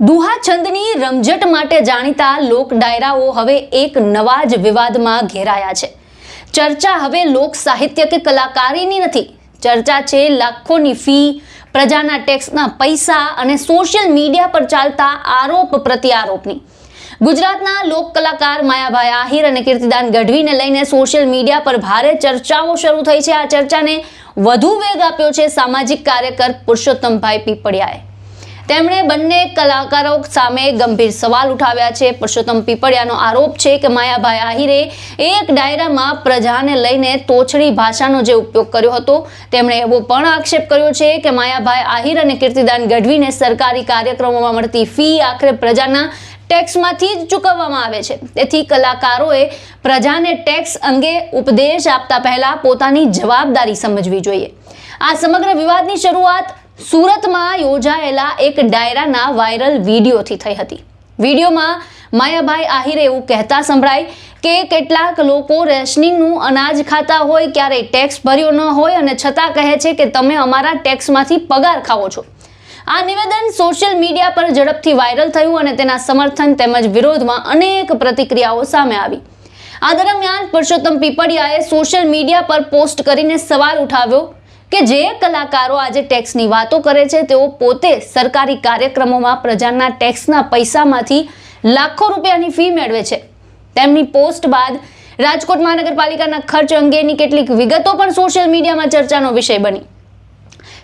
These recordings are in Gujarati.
દુહા છંદની રમઝટ માટે જાણીતા લોક ડાયરાઓ હવે એક નવા જ વિવાદમાં ઘેરાયા છે। ચર્ચા હવે લોક સાહિત્ય કે કલાકારીની નથી, ચર્ચા છે લાખોની ફી, પ્રજાના ટેક્સના પૈસા અને સોશિયલ મીડિયા પર ચાલતા આરોપ પ્રત્યારોપની। ગુજરાતના લોક કલાકાર માયાભાઈ આહિર અને કીર્તિદાન ગઢવીને લઈને સોશિયલ મીડિયા પર ભારે ચર્ચાઓ શરૂ થઈ છે। આ ચર્ચાને વધુ વેગ આપ્યો છે સામાજિક કાર્યકર પુરુષોત્તમભાઈ પીપળિયાએ। તેમણે બંને કલાકારો સામે ગંભીર સવાલ ઉઠાવ્યા છે। પુરુષોત્તમ પીપળિયાનો આરોપ છે કે માયાભાઈ આહિરે એક ડાયરામાં પ્રજાને લઈને તોછડી ભાષાનો જે ઉપયોગ કર્યો હતો। તેમણે એવો પણ આક્ષેપ કર્યો છે કે માયાભાઈ આહિર અને કીર્તિદાન ગઢવીને સરકારી કાર્યક્રમોમાં મળતી ફી આખરે પ્રજાના ટેક્સમાંથી જ ચૂકવવામાં આવે છે। તેથી કલાકારોએ પ્રજાને ટેક્સ અંગે ઉપદેશ આપતા પહેલા પોતાની જવાબદારી સમજવી જોઈએ। આ સમગ્ર વિવાદની શરૂઆત સુરતમાં યોજાયેલા એક ડાયરાના વાયરલ વિડીયોથી થઈ હતી। વિડીયોમાં માયાભાઈ આહિરે એવું કહેતા સંભળાય કે કેટલાક લોકો રેશનિંગનું અનાજ ખાતા હોય, ક્યારેય ટેક્સ ભર્યો ન હોય અને છતાં કહે છે કે તમે અમારા ટેક્સમાંથી પગાર ખાઓ છો। આ નિવેદન સોશિયલ મીડિયા પર ઝડપથી વાયરલ થયું અને તેના સમર્થન તેમજ વિરોધમાં અનેક પ્રતિક્રિયાઓ સામે આવી। આ દરમિયાન પુરુષોત્તમ પીપળિયાએ સોશિયલ મીડિયા પર પોસ્ટ કરીને સવાલ ઉઠાવ્યો કે જે કલાકારો આજે ટેક્સની વાતો કરે છે તેઓ પોતે સરકારી કાર્યક્રમોમાં પ્રજાના ટેક્સના પૈસામાંથી લાખો રૂપિયાની ફી મેળવે છે। તેમની પોસ્ટ બાદ રાજકોટ મહાનગરપાલિકાના ખર્ચ અંગેની કેટલીક વિગતો પણ સોશિયલ મીડિયામાં ચર્ચાનો વિષય બની।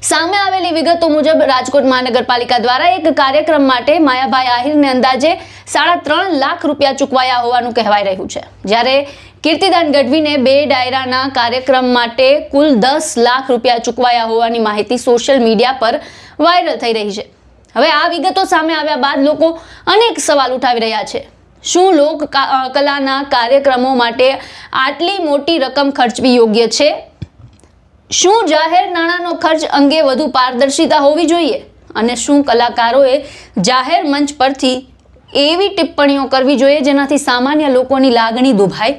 સામે આવેલી વિગતો મુજબ રાજકોટ મહાનગરપાલિકા દ્વારા એક કાર્યક્રમ માટે માયાભાઈ આહિરને અંદાજે 3.5 લાખ રૂપિયા ચૂકવાયા હોવાનું કહેવાઈ રહ્યું છે, જ્યારે કીર્તિદાન ગઢવીને 2 ડાયરાના કાર્યક્રમ માટે કુલ 10 લાખ રૂપિયા ચૂકવાયા હોવાની માહિતી સોશિયલ મીડિયા પર વાયરલ થઈ રહી છે। હવે આ વિગતો સામે આવ્યા બાદ લોકો અનેક સવાલ ઉઠાવી રહ્યા છે। શું લોક કલાના કાર્યક્રમો માટે આટલી મોટી રકમ ખર્ચવી યોગ્ય છે? શું જાહેર નાણાંનો ખર્ચ અંગે વધુ પારદર્શિતા હોવી જોઈએ? અને શું કલાકારોએ જાહેર મંચ પરથી એવી ટિપ્પણીઓ કરવી જોઈએ જેનાથી સામાન્ય લોકોની લાગણી દુભાય?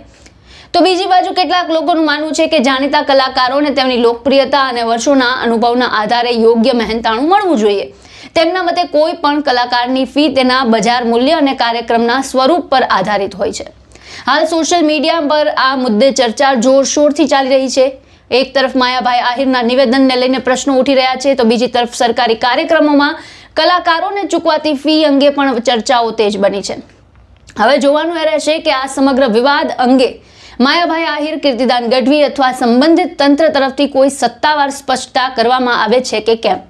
તો બીજી બાજુ કેટલાક લોકોનું માનવું છે કે જાણીતા કલાકારોને તેમની લોકપ્રિયતા અને વર્ષોના અનુભવના આધારે યોગ્ય મહેનતાણું મળવું જોઈએ। તેમના મતે કોઈ પણ કલાકારની ફી તેના બજાર મૂલ્ય અને કાર્યક્રમના સ્વરૂપ પર આધારિત હોય છે। હાલ સોશિયલ મીડિયા પર આ મુદ્દે ચર્ચા જોરશોરથી ચાલી રહી છે। એક તરફ માયાભાઈ આહિરના નિવેદનને લઈને પ્રશ્નો ઉઠી રહ્યા છે, તો બીજી તરફ સરકારી કાર્યક્રમોમાં કલાકારોને ચૂકવાતી ફી અંગે પણ ચર્ચાઓ તેજ બની છે। હવે જોવાનું એ રહેશે કે આ સમગ્ર વિવાદ અંગે માયાભાઈ આહિર, કીર્તિદાન ગઢવી અથવા સંબંધિત તંત્ર તરફથી કોઈ સત્તાવાર સ્પષ્ટતા કરવામાં આવે છે કે કેમ।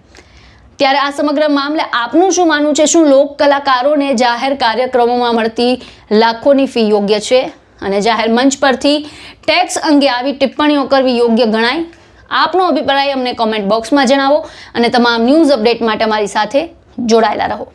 ત્યારે આ સમગ્ર મામલે આપનું શું માનવું છે? શું લોક કલાકારોને જાહેર કાર્યક્રમોમાં મળતી લાખોની ફી યોગ્ય છે અને જાહેર મંચ પરથી ટેક્સ અંગે આવી ટિપ્પણીઓ કરવી યોગ્ય ગણાય? આપનો અભિપ્રાય અમને કોમેન્ટ બોક્સમાં જણાવો અને તમામ ન્યૂઝ અપડેટ માટે અમારી સાથે જોડાયેલા રહો।